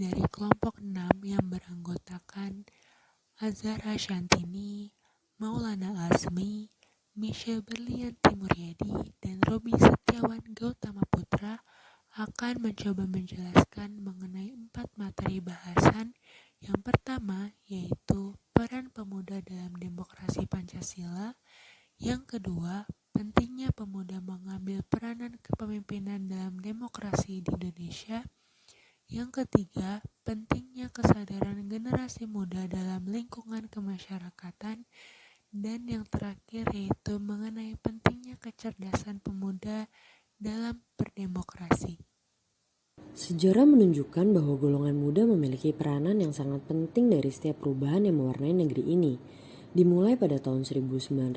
dari kelompok 6 yang beranggotakan Azhara Shantini, Maulana Azmi, Misha Berlianti Muryadi, dan Robi Setiawan Gautama Putra akan mencoba menjelaskan mengenai 4 materi bahasan. Yang pertama yaitu peran pemuda dalam demokrasi Pancasila. Yang kedua, pentingnya pemuda mengambil peranan kepemimpinan dalam demokrasi di Indonesia. Yang ketiga, pentingnya kesadaran generasi muda dalam lingkungan kemasyarakatan. Dan yang terakhir yaitu mengenai pentingnya kecerdasan pemuda dalam berdemokrasi. Sejarah menunjukkan bahwa golongan muda memiliki peranan yang sangat penting dari setiap perubahan yang mewarnai negeri ini. Dimulai pada tahun 1908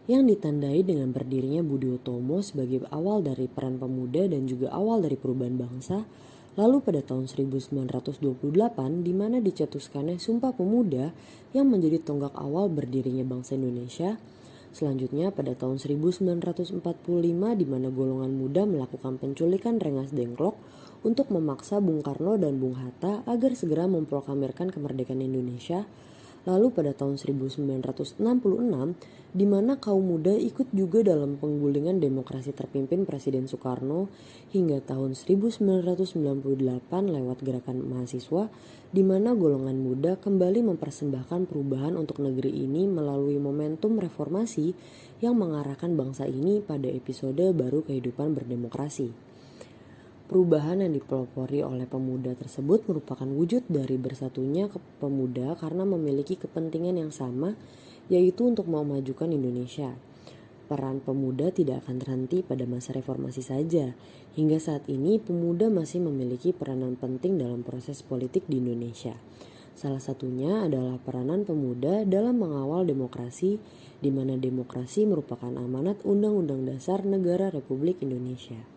yang ditandai dengan berdirinya Budi Utomo sebagai awal dari peran pemuda dan juga awal dari perubahan bangsa. Lalu pada tahun 1928 di mana dicetuskannya Sumpah Pemuda yang menjadi tonggak awal berdirinya bangsa Indonesia. Selanjutnya pada tahun 1945 di mana golongan muda melakukan penculikan Rengas Dengklok untuk memaksa Bung Karno dan Bung Hatta agar segera memproklamirkan kemerdekaan Indonesia. Lalu pada tahun 1966 di mana kaum muda ikut juga dalam penggulingan demokrasi terpimpin Presiden Soekarno hingga tahun 1998 lewat gerakan mahasiswa di mana golongan muda kembali mempersembahkan perubahan untuk negeri ini melalui momentum reformasi yang mengarahkan bangsa ini pada episode baru kehidupan berdemokrasi. Perubahan yang dipelopori oleh pemuda tersebut merupakan wujud dari bersatunya pemuda karena memiliki kepentingan yang sama, yaitu untuk memajukan Indonesia. Peran pemuda tidak akan terhenti pada masa reformasi saja. Hingga saat ini pemuda masih memiliki peranan penting dalam proses politik di Indonesia. Salah satunya adalah peranan pemuda dalam mengawal demokrasi, di mana demokrasi merupakan amanat Undang-Undang Dasar Negara Republik Indonesia.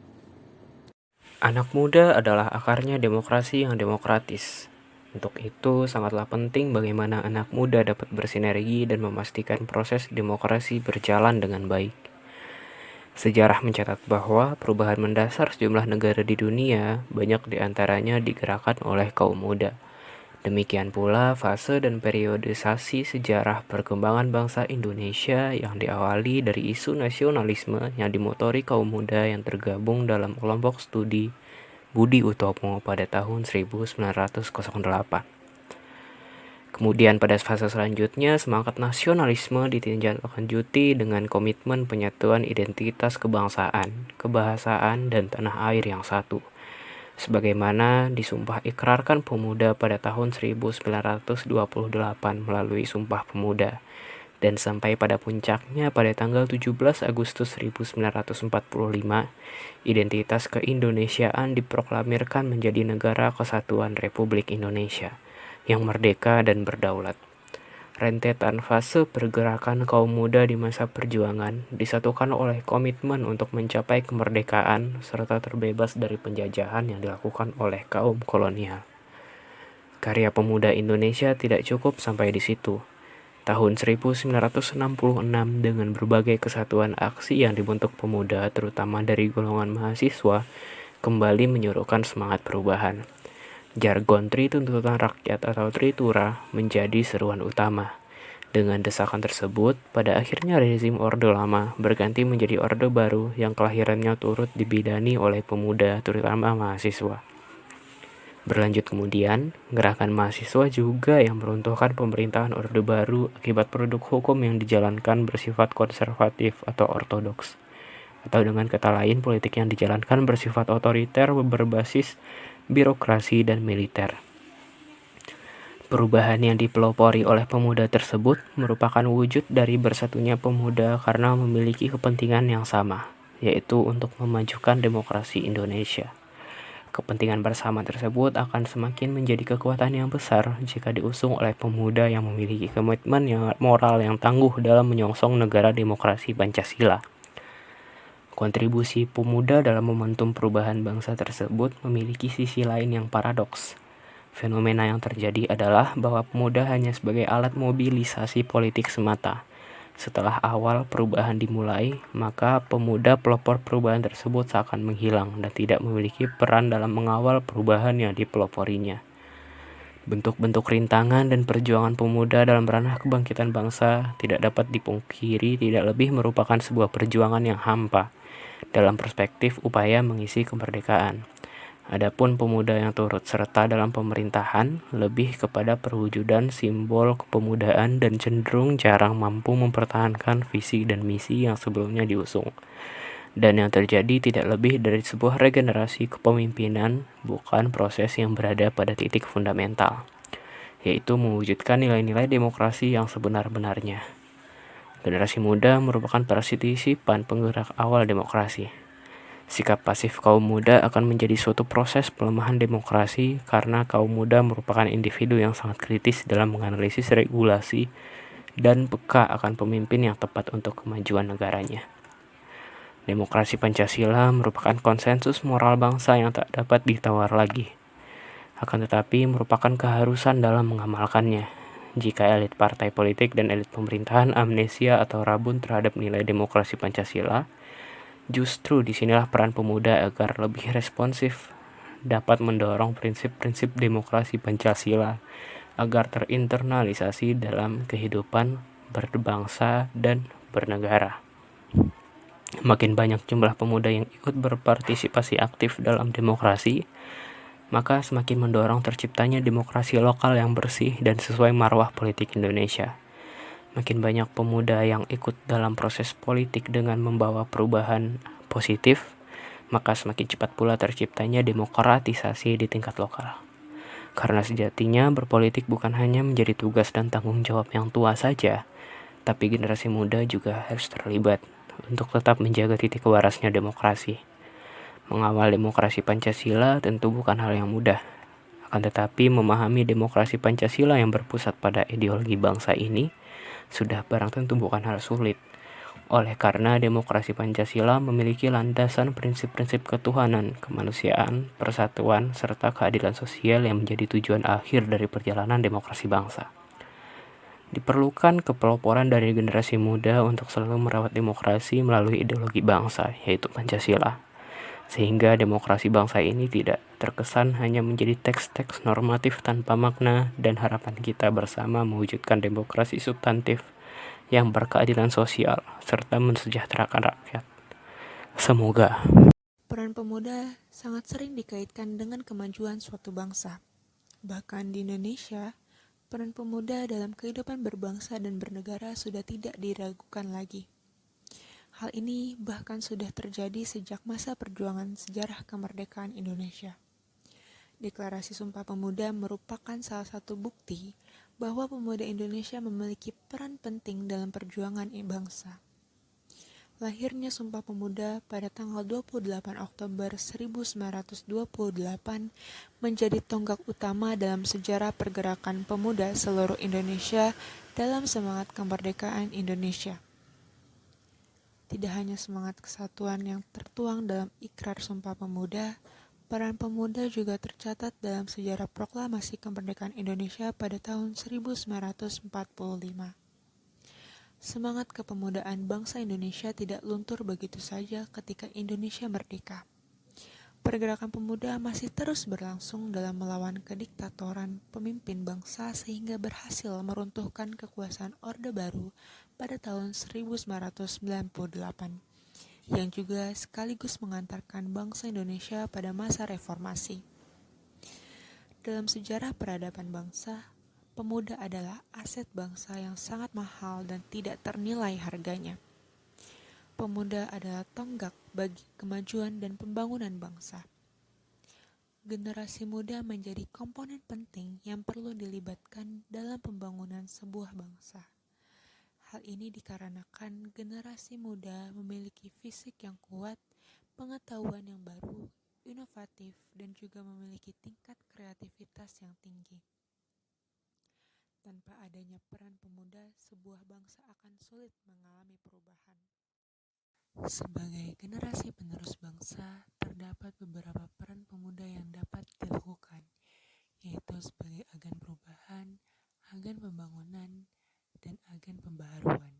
Anak muda adalah akarnya demokrasi yang demokratis. Untuk itu, sangatlah penting bagaimana anak muda dapat bersinergi dan memastikan proses demokrasi berjalan dengan baik. Sejarah mencatat bahwa perubahan mendasar sejumlah negara di dunia banyak diantaranya digerakkan oleh kaum muda. Demikian pula fase dan periodisasi sejarah perkembangan bangsa Indonesia yang diawali dari isu nasionalisme yang dimotori kaum muda yang tergabung dalam kelompok studi Budi Utomo pada tahun 1908. Kemudian pada fase selanjutnya semangat nasionalisme ditindaklanjuti dengan komitmen penyatuan identitas kebangsaan, kebahasaan, dan tanah air yang satu. Sebagaimana disumpah ikrarkan pemuda pada tahun 1928 melalui Sumpah Pemuda, dan sampai pada puncaknya pada tanggal 17 Agustus 1945, identitas keindonesiaan diproklamirkan menjadi Negara Kesatuan Republik Indonesia yang merdeka dan berdaulat. Rentetan fase pergerakan kaum muda di masa perjuangan disatukan oleh komitmen untuk mencapai kemerdekaan serta terbebas dari penjajahan yang dilakukan oleh kaum kolonial. Karya pemuda Indonesia tidak cukup sampai di situ. Tahun 1966 dengan berbagai kesatuan aksi yang dibentuk pemuda terutama dari golongan mahasiswa kembali menyuruhkan semangat perubahan. Jargon Trituntutan Rakyat atau Tritura menjadi seruan utama. Dengan desakan tersebut, pada akhirnya rezim Orde Lama berganti menjadi Orde Baru yang kelahirannya turut dibidani oleh pemuda, terutama mahasiswa. Berlanjut kemudian, gerakan mahasiswa juga yang meruntuhkan pemerintahan Orde Baru akibat produk hukum yang dijalankan bersifat konservatif atau ortodoks. Atau dengan kata lain, politik yang dijalankan bersifat otoriter berbasis birokrasi dan militer. Perubahan yang dipelopori oleh pemuda tersebut merupakan wujud dari bersatunya pemuda karena memiliki kepentingan yang sama, yaitu untuk memajukan demokrasi Indonesia. Kepentingan bersama tersebut akan semakin menjadi kekuatan yang besar jika diusung oleh pemuda yang memiliki komitmen yang moral yang tangguh dalam menyongsong negara demokrasi Pancasila. Kontribusi pemuda dalam momentum perubahan bangsa tersebut memiliki sisi lain yang paradoks. Fenomena yang terjadi adalah bahwa pemuda hanya sebagai alat mobilisasi politik semata. Setelah awal perubahan dimulai, maka pemuda pelopor perubahan tersebut seakan menghilang dan tidak memiliki peran dalam mengawal perubahan yang dipeloporinya. Bentuk-bentuk rintangan dan perjuangan pemuda dalam ranah kebangkitan bangsa tidak dapat dipungkiri tidak lebih merupakan sebuah perjuangan yang hampa dalam perspektif upaya mengisi kemerdekaan. Adapun pemuda yang turut serta dalam pemerintahan lebih kepada perwujudan simbol kepemudaan dan cenderung jarang mampu mempertahankan visi dan misi yang sebelumnya diusung. Dan yang terjadi tidak lebih dari sebuah regenerasi kepemimpinan, bukan proses yang berada pada titik fundamental, yaitu mewujudkan nilai-nilai demokrasi yang sebenar-benarnya. Generasi muda merupakan partisipan penggerak awal demokrasi. Sikap pasif kaum muda akan menjadi suatu proses pelemahan demokrasi karena kaum muda merupakan individu yang sangat kritis dalam menganalisis regulasi dan peka akan pemimpin yang tepat untuk kemajuan negaranya. Demokrasi Pancasila merupakan konsensus moral bangsa yang tak dapat ditawar lagi, akan tetapi merupakan keharusan dalam mengamalkannya. Jika elit partai politik dan elit pemerintahan amnesia atau rabun terhadap nilai demokrasi Pancasila, justru disinilah peran pemuda agar lebih responsif dapat mendorong prinsip-prinsip demokrasi Pancasila agar terinternalisasi dalam kehidupan berbangsa dan bernegara. Makin banyak jumlah pemuda yang ikut berpartisipasi aktif dalam demokrasi, maka semakin mendorong terciptanya demokrasi lokal yang bersih dan sesuai marwah politik Indonesia. Makin banyak pemuda yang ikut dalam proses politik dengan membawa perubahan positif, maka semakin cepat pula terciptanya demokratisasi di tingkat lokal. Karena sejatinya berpolitik bukan hanya menjadi tugas dan tanggung jawab yang tua saja, tapi generasi muda juga harus terlibat untuk tetap menjaga titik warasnya demokrasi. Mengawal demokrasi Pancasila tentu bukan hal yang mudah. Akan tetapi memahami demokrasi Pancasila yang berpusat pada ideologi bangsa ini sudah barang tentu bukan hal sulit. Oleh karena demokrasi Pancasila memiliki landasan prinsip-prinsip ketuhanan, kemanusiaan, persatuan, serta keadilan sosial yang menjadi tujuan akhir dari perjalanan demokrasi bangsa. Diperlukan kepeloporan dari generasi muda untuk selalu merawat demokrasi melalui ideologi bangsa, yaitu Pancasila. Sehingga demokrasi bangsa ini tidak terkesan hanya menjadi teks-teks normatif tanpa makna dan harapan kita bersama mewujudkan demokrasi substantif yang berkeadilan sosial serta mensejahterakan rakyat. Semoga. Peran pemuda sangat sering dikaitkan dengan kemajuan suatu bangsa. Bahkan di Indonesia, peran pemuda dalam kehidupan berbangsa dan bernegara sudah tidak diragukan lagi. Hal ini bahkan sudah terjadi sejak masa perjuangan sejarah kemerdekaan Indonesia. Deklarasi Sumpah Pemuda merupakan salah satu bukti bahwa pemuda Indonesia memiliki peran penting dalam perjuangan bangsa. Lahirnya Sumpah Pemuda pada tanggal 28 Oktober 1928 menjadi tonggak utama dalam sejarah pergerakan pemuda seluruh Indonesia dalam semangat kemerdekaan Indonesia. Tidak hanya semangat kesatuan yang tertuang dalam ikrar Sumpah Pemuda, peran pemuda juga tercatat dalam sejarah proklamasi kemerdekaan Indonesia pada tahun 1945. Semangat kepemudaan bangsa Indonesia tidak luntur begitu saja ketika Indonesia merdeka. Pergerakan pemuda masih terus berlangsung dalam melawan kediktatoran pemimpin bangsa sehingga berhasil meruntuhkan kekuasaan Orde Baru pada tahun 1998, yang juga sekaligus mengantarkan bangsa Indonesia pada masa reformasi. Dalam sejarah peradaban bangsa, pemuda adalah aset bangsa yang sangat mahal dan tidak ternilai harganya. Pemuda adalah tonggak bagi kemajuan dan pembangunan bangsa. Generasi muda menjadi komponen penting yang perlu dilibatkan dalam pembangunan sebuah bangsa. Hal ini dikarenakan generasi muda memiliki fisik yang kuat, pengetahuan yang baru, inovatif, dan juga memiliki tingkat kreativitas yang tinggi. Tanpa adanya peran pemuda, sebuah bangsa akan sulit mengalami perubahan. Sebagai generasi penerus bangsa, terdapat beberapa peran pemuda yang dapat dilakukan, yaitu sebagai agen perubahan, agen pembangunan, dan agen pembaharuan.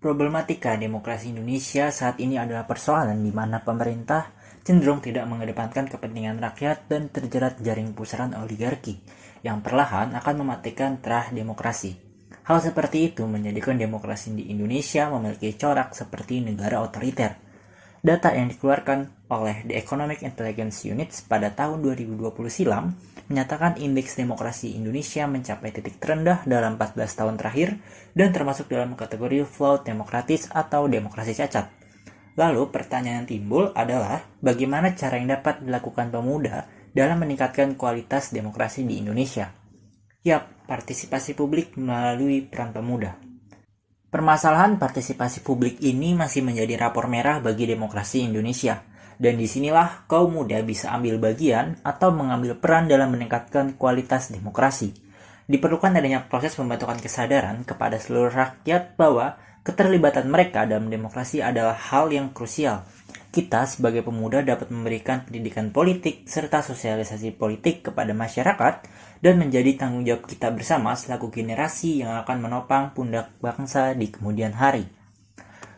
Problematika demokrasi Indonesia saat ini adalah persoalan di mana pemerintah cenderung tidak mengedepankan kepentingan rakyat dan terjerat jaring pusaran oligarki yang perlahan akan mematikan terah demokrasi. Hal seperti itu menjadikan demokrasi di Indonesia memiliki corak seperti negara otoriter. Data yang dikeluarkan oleh The Economic Intelligence Unit pada tahun 2020 silam menyatakan indeks demokrasi Indonesia mencapai titik terendah dalam 14 tahun terakhir dan termasuk dalam kategori flawed demokratis atau demokrasi cacat. Lalu pertanyaan yang timbul adalah bagaimana cara yang dapat dilakukan pemuda dalam meningkatkan kualitas demokrasi di Indonesia? Yap, partisipasi publik melalui peran pemuda. Permasalahan partisipasi publik ini masih menjadi rapor merah bagi demokrasi Indonesia. Dan disinilah kaum muda bisa ambil bagian atau mengambil peran dalam meningkatkan kualitas demokrasi. Diperlukan adanya proses pembentukan kesadaran kepada seluruh rakyat bahwa keterlibatan mereka dalam demokrasi adalah hal yang krusial. Kita sebagai pemuda dapat memberikan pendidikan politik serta sosialisasi politik kepada masyarakat dan menjadi tanggung jawab kita bersama selaku generasi yang akan menopang pundak bangsa di kemudian hari.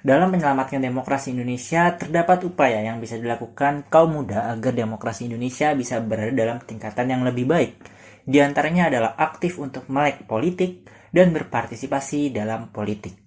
Dalam menyelamatkan demokrasi Indonesia, terdapat upaya yang bisa dilakukan kaum muda agar demokrasi Indonesia bisa berada dalam tingkatan yang lebih baik. Di antaranya adalah aktif untuk melek politik dan berpartisipasi dalam politik.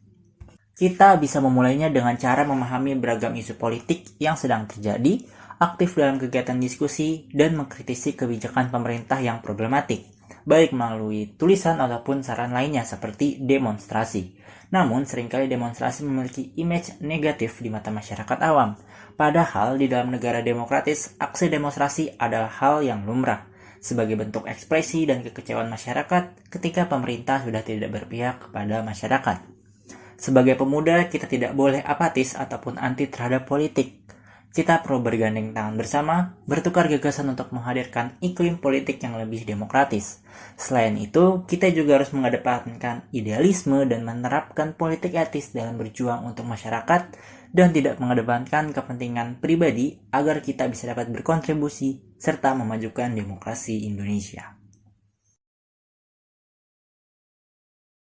Kita bisa memulainya dengan cara memahami beragam isu politik yang sedang terjadi, aktif dalam kegiatan diskusi, dan mengkritisi kebijakan pemerintah yang problematik, baik melalui tulisan ataupun saran lainnya seperti demonstrasi. Namun, seringkali demonstrasi memiliki image negatif di mata masyarakat awam. Padahal, di dalam negara demokratis, aksi demonstrasi adalah hal yang lumrah, sebagai bentuk ekspresi dan kekecewaan masyarakat ketika pemerintah sudah tidak berpihak kepada masyarakat. Sebagai pemuda, kita tidak boleh apatis ataupun anti terhadap politik. Kita perlu bergandeng tangan bersama, bertukar gagasan untuk menghadirkan iklim politik yang lebih demokratis. Selain itu, kita juga harus mengedepankan idealisme dan menerapkan politik etis dalam berjuang untuk masyarakat dan tidak mengedepankan kepentingan pribadi agar kita bisa dapat berkontribusi serta memajukan demokrasi Indonesia.